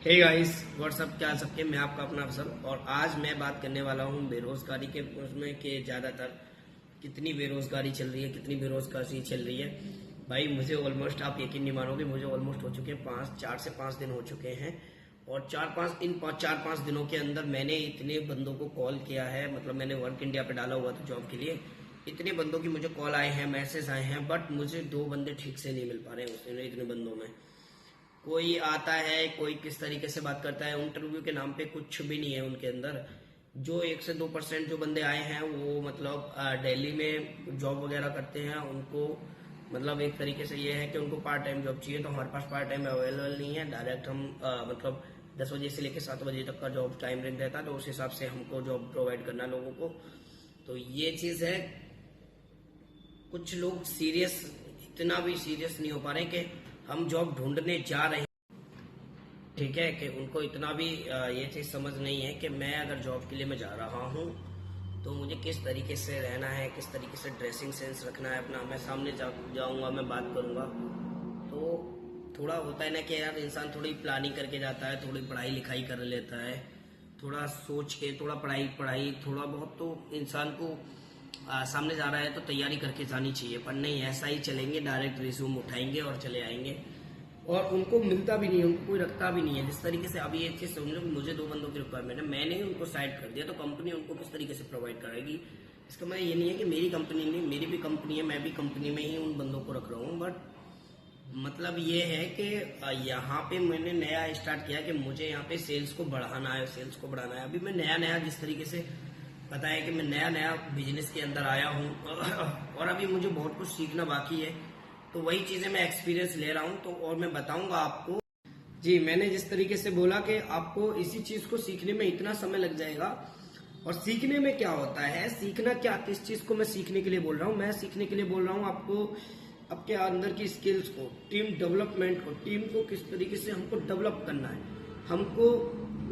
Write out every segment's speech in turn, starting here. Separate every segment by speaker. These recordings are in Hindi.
Speaker 1: हे गाइस व्हाट्सअप, क्या सबके मैं आपका अपना अफसर। और आज मैं बात करने वाला हूँ बेरोजगारी के उसमें के ज़्यादातर कितनी बेरोजगारी चल रही है, कितनी बेरोजगारी चल रही है। भाई मुझे ऑलमोस्ट, आप यकीन नहीं मानोगे, मुझे ऑलमोस्ट हो चुके हैं 4 से 5 दिन हो चुके हैं। और 4-5 दिनों के अंदर मैंने इतने बंदों को कॉल किया है। मतलब मैंने वर्क इंडिया पे डाला हुआ था जॉब के लिए। इतने बंदों की मुझे कॉल आए हैं, मैसेज आए हैं, बट मुझे 2 बंदे ठीक से नहीं मिल पा रहे हैं इतने बंदों में। कोई आता है, कोई किस तरीके से बात करता है, इंटरव्यू के नाम पे कुछ भी नहीं है उनके अंदर। जो 1 से 2% जो बंदे आए हैं वो मतलब दिल्ली में जॉब वगैरह करते हैं। उनको मतलब एक तरीके से ये है कि उनको पार्ट टाइम जॉब चाहिए, तो हमारे पास पार्ट टाइम अवेलेबल नहीं है। डायरेक्ट हम मतलब 10 बजे से लेकर 7 बजे तक का जॉब टाइम रेंज रहता है, तो उस हिसाब से हमको जॉब प्रोवाइड करना लोगों को। तो ये चीज़ है। कुछ लोग सीरियस, इतना भी सीरियस नहीं हो पा रहे कि हम जॉब ढूंढने जा रहे हैं, ठीक है, कि उनको इतना भी ये चीज समझ नहीं है कि मैं अगर जॉब के लिए मैं जा रहा हूँ तो मुझे किस तरीके से रहना है, किस तरीके से ड्रेसिंग सेंस रखना है अपना। मैं सामने जाऊंगा, मैं बात करूंगा, तो थोड़ा होता है ना कि यार इंसान थोड़ी प्लानिंग करके जाता है, थोड़ी पढ़ाई लिखाई कर लेता है, थोड़ा सोच के, थोड़ा पढ़ाई थोड़ा बहुत तो इंसान को सामने जा रहा है तो तैयारी करके जानी चाहिए। पर नहीं, ऐसा ही चलेंगे, डायरेक्ट रिज्यूम उठाएंगे और चले आएंगे। और उनको मिलता भी नहीं है, उनको कोई रखता भी नहीं है। जिस तरीके से अभी ये चीज समझ लो कि मुझे 2 बंदों की रिक्वायरमेंट है, मैंने उनको साइड कर दिया, तो कंपनी उनको किस तरीके से प्रोवाइड कराएगी। इसका मतलब ये नहीं है कि मेरी कंपनी नहीं, मेरी भी कंपनी है, मैं भी कंपनी में ही उन बंदों को रख रहा हूँ। बट मतलब ये है कि यहाँ पे मैंने नया स्टार्ट किया कि मुझे यहाँ पे सेल्स को बढ़ाना है, सेल्स को बढ़ाना है। अभी मैं नया जिस तरीके से पता है कि मैं नया बिजनेस के अंदर आया हूँ और अभी मुझे बहुत कुछ सीखना बाकी है। तो वही चीजें मैं एक्सपीरियंस ले रहा हूँ, तो और मैं बताऊंगा आपको। जी, मैंने जिस तरीके से बोला कि आपको इसी चीज को सीखने में इतना समय लग जाएगा। और सीखने में क्या होता है, सीखना क्या, किस चीज को मैं सीखने के लिए बोल रहा हूँ, मैं सीखने के लिए बोल रहा हूँ आपको आपके अंदर की स्किल्स को, टीम डेवलपमेंट को, टीम को किस तरीके से हमको डेवलप करना है। हमको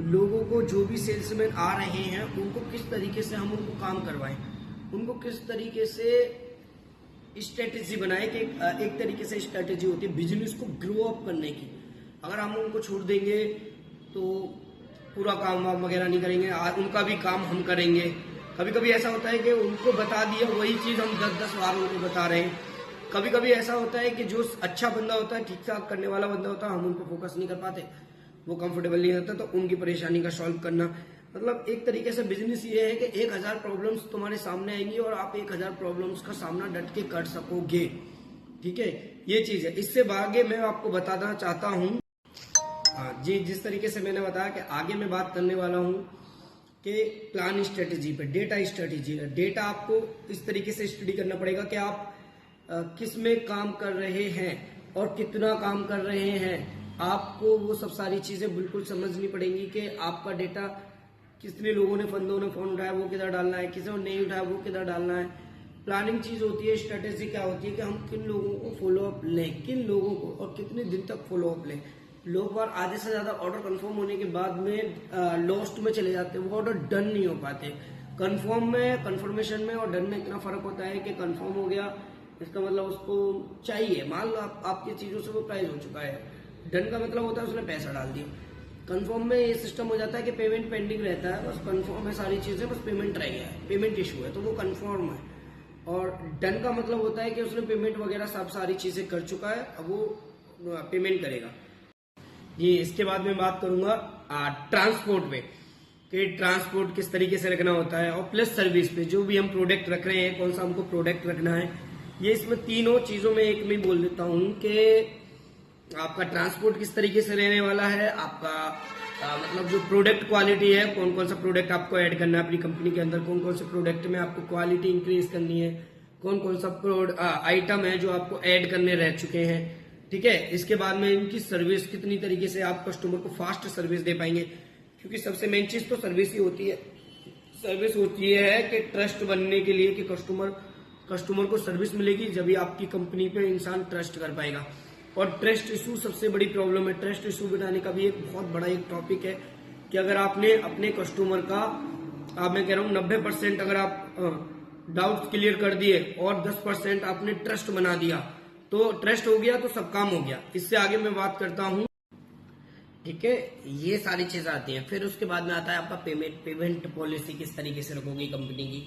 Speaker 1: लोगों को, जो भी सेल्समैन आ रहे हैं, उनको किस तरीके से हम उनको काम करवाएं, उनको किस तरीके से स्ट्रेटेजी बनाए कि एक तरीके से स्ट्रेटेजी होती है बिजनेस को ग्रो अप करने की। अगर हम उनको छोड़ देंगे तो पूरा काम वाम वगैरह नहीं करेंगे, उनका भी काम हम करेंगे। कभी कभी ऐसा होता है कि उनको बता दिया वही चीज हम 10-10 बार उनको बता रहे हैं। कभी कभी ऐसा होता है कि जो अच्छा बंदा होता है, ठीक ठाक करने वाला बंदा होता है, हम उन पर फोकस नहीं कर पाते, वो कंफर्टेबल नहीं होता, तो उनकी परेशानी का सॉल्व करना। मतलब एक तरीके से बिजनेस ये है कि 1000 प्रॉब्लम्स तुम्हारे सामने आएंगी और आप 1000 प्रॉब्लम्स का सामना डट के कर सकोगे, ठीक है, ये चीज है। इससे आगे मैं आपको बताना चाहता हूँ, हाँ जी, जिस तरीके से मैंने बताया कि आगे मैं बात करने वाला हूँ कि प्लान स्ट्रेटेजी पे, डेटा स्ट्रेटेजी है। डेटा आपको इस तरीके से स्टडी करना पड़ेगा कि आप किस में काम कर रहे हैं और कितना काम कर रहे हैं। आपको वो सब सारी चीजें बिल्कुल समझनी पड़ेंगी कि आपका डेटा कितने लोगों ने, बंदों ने फोन उठाया वो किधर डालना है, किसी ने नहीं उठाया वो किधर डालना है। प्लानिंग चीज होती है, स्ट्रेटेजी क्या होती है कि हम किन लोगों को फॉलो अप लें, किन लोगों को और कितने दिन तक फॉलो अप लें। लोग बार आधे से ज्यादा ऑर्डर कंफर्म होने के बाद में लॉस्ट में चले जाते हैं, वो ऑर्डर डन नहीं हो पाते। कंफर्मेशन में और डन में इतना फर्क होता है कि कंफर्म हो गया, इसका मतलब उसको चाहिए, मान लो आपकी चीजों से वो प्राइस हो चुका है। डन का मतलब होता है उसने पैसा डाल दिया। कंफर्म में ये सिस्टम हो जाता है कि पेमेंट पेंडिंग रहता है, बस कंफर्म है सारी चीजें, बस पेमेंट रह गया है, पेमेंट इशू है, तो वो कंफर्म है। और डन का मतलब होता है कि उसने पेमेंट वगैरह सब सारी चीजें कर चुका है, अब वो पेमेंट करेगा। जी, इसके बाद मैं बात करूंगा ट्रांसपोर्ट पे, कि ट्रांसपोर्ट किस तरीके से रखना होता है, और प्लस सर्विस पे, जो भी हम प्रोडक्ट रख रहे हैं, कौन सा हमको प्रोडक्ट रखना है। ये इसमें तीनों चीजों में एक में बोल देता हूँ कि आपका ट्रांसपोर्ट किस तरीके से रहने वाला है, आपका मतलब जो प्रोडक्ट क्वालिटी है, कौन कौन सा प्रोडक्ट आपको ऐड करना है अपनी कंपनी के अंदर, कौन कौन से प्रोडक्ट में आपको क्वालिटी इंक्रीज करनी है, कौन कौन सा आइटम है जो आपको ऐड करने रह चुके हैं, ठीक है। इसके बाद में इनकी सर्विस कितनी तरीके से आप कस्टमर को फास्ट सर्विस दे पाएंगे, क्योंकि सबसे मेन चीज तो सर्विस ही होती है। सर्विस होती है कि ट्रस्ट बनने के लिए, कि कस्टमर को सर्विस मिलेगी, जब भी आपकी कंपनी पे इंसान ट्रस्ट कर पाएगा। और ट्रस्ट इशू सबसे बड़ी प्रॉब्लम है। ट्रस्ट इशू बिठाने का भी एक बहुत बड़ा एक टॉपिक है कि अगर आपने अपने कस्टमर का, मैं कह रहा हूँ 90% अगर आप डाउट्स क्लियर कर दिए और 10% आपने ट्रस्ट बना दिया, तो ट्रस्ट हो गया तो सब काम हो गया। इससे आगे मैं बात करता हूँ ठीक है, ये सारी चीजें आती हैं। फिर उसके बाद में आता है आपका पेमेंट पॉलिसी किस तरीके से रखोगी कंपनी की।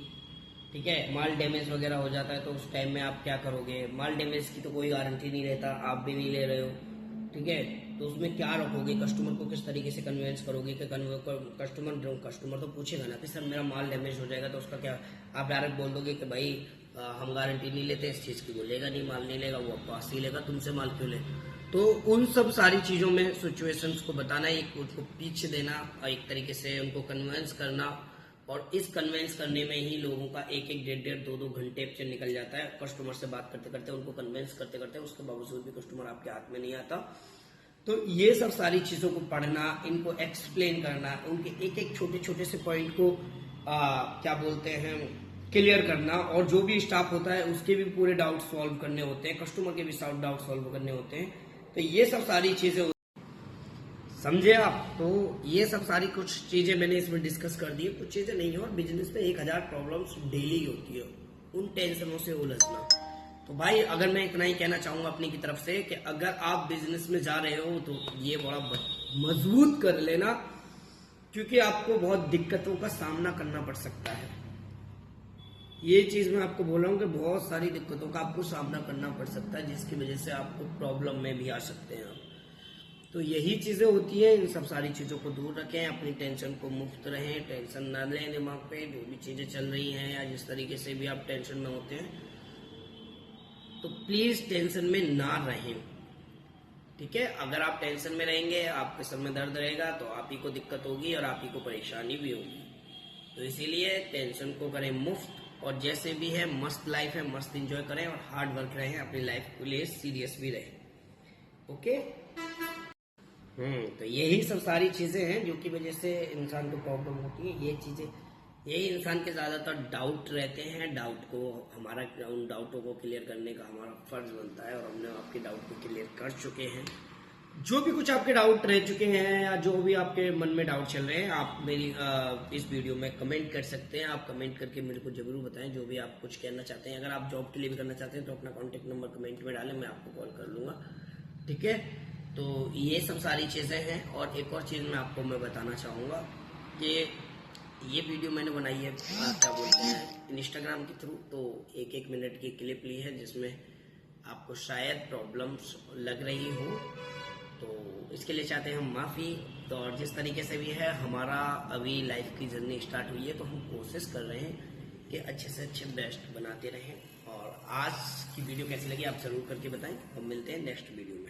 Speaker 1: ठीक है, माल डैमेज वगैरह हो जाता है तो उस टाइम में आप क्या करोगे। माल डैमेज की तो कोई गारंटी नहीं रहता, आप भी नहीं ले रहे हो। ठीक है, तो उसमें क्या रखोगे, कस्टमर को किस तरीके से कन्वेंस करोगे कि कस्टमर तो पूछेगा ना कि सर मेरा माल डैमेज हो जाएगा तो उसका क्या। आप डायरेक्ट बोल दोगे कि भाई हम गारंटी नहीं लेते इस चीज़ की, बोलेगा नहीं, माल नहीं लेगा, वो पास ही लेगा, तुमसे माल क्यों ले। तो उन सब सारी चीज़ों में सिचुएशंस को बताना, एक उनको पीछ देना और एक तरीके से उनको कन्वेंस करना। और इस कन्वेंस करने में ही लोगों का एक एक डेढ़ दो दो घंटे से निकल जाता है, कस्टमर से बात करते करते, उनको कन्वेंस करते करते। उसके बावजूद भी कस्टमर आपके हाथ में नहीं आता। तो ये सब सारी चीजों को पढ़ना, इनको एक्सप्लेन करना, उनके एक एक छोटे छोटे से पॉइंट को क्या बोलते हैं क्लियर करना। और जो भी स्टाफ होता है उसके भी पूरे डाउट सॉल्व करने होते हैं, कस्टमर के भी डाउट सॉल्व करने होते हैं। तो ये सब सारी चीजें समझे आप। तो ये सब सारी कुछ चीजें मैंने इसमें डिस्कस कर दी है, कुछ चीजें नहीं है। और बिजनेस में 1000 प्रॉब्लम्स डेली होती है, उन टेंशनों से उलझना। तो भाई अगर मैं इतना ही कहना चाहूंगा अपनी की तरफ से कि अगर आप बिजनेस में जा रहे हो तो ये बड़ा मजबूत कर लेना, क्योंकि आपको बहुत दिक्कतों का सामना करना पड़ सकता है। ये चीज मैं आपको बोल रहा हूँ कि बहुत सारी दिक्कतों का आपको सामना करना पड़ सकता है, जिसकी वजह से आपको प्रॉब्लम में भी आ सकते हैं। तो यही चीजें होती है, इन सब सारी चीजों को दूर रखें, अपनी टेंशन को मुक्त रहें, टेंशन ना लें दिमाग पे। जो भी चीजें चल रही हैं या जिस तरीके से भी आप टेंशन में होते हैं, तो प्लीज टेंशन में ना रहें। ठीक है, अगर आप टेंशन में रहेंगे, आपके सर में दर्द रहेगा, तो आप ही को दिक्कत होगी और आप ही को परेशानी भी होगी। तो इसीलिए टेंशन को करें मुफ्त, और जैसे भी है मस्त लाइफ है, मस्त एंजॉय करें और हार्ड वर्क रहें, अपनी लाइफ के लिए सीरियस भी रहें। ओके। तो यही सब सारी चीजें हैं जो की वजह से इंसान को प्रॉब्लम होती है। ये चीजें, यही इंसान के ज्यादातर डाउट रहते हैं। डाउट को हमारा, उन डाउटों को क्लियर करने का हमारा फर्ज बनता है, और हमने आपके डाउट को क्लियर कर चुके हैं। जो भी कुछ आपके डाउट रह चुके हैं या जो भी आपके मन में डाउट चल रहे हैं, आप मेरी इस वीडियो में कमेंट कर सकते हैं। आप कमेंट करके मेरे को जरूर बताएं जो भी आप कुछ कहना चाहते हैं। अगर आप जॉब के लिए भी करना चाहते हैं तो अपना कॉन्टेक्ट नंबर कमेंट में डालें, मैं आपको कॉल कर लूंगा। ठीक है, तो ये सब सारी चीजें हैं। और एक और चीज मैं आपको बताना चाहूंगा कि ये वीडियो मैंने बनाई है क्या बोलते हैं इंस्टाग्राम के थ्रू। तो एक एक मिनट की क्लिप ली है जिसमें आपको शायद प्रॉब्लम्स लग रही हो, तो इसके लिए चाहते हैं हम माफ़ी। तो और जिस तरीके से भी है, हमारा अभी लाइफ की जर्नी स्टार्ट हुई है, तो हम कोशिश कर रहे हैं कि अच्छे से अच्छे बेस्ट बनाते रहें। और आज की वीडियो कैसी लगी आप ज़रूर करके बताएं। हम मिलते हैं नेक्स्ट वीडियो में।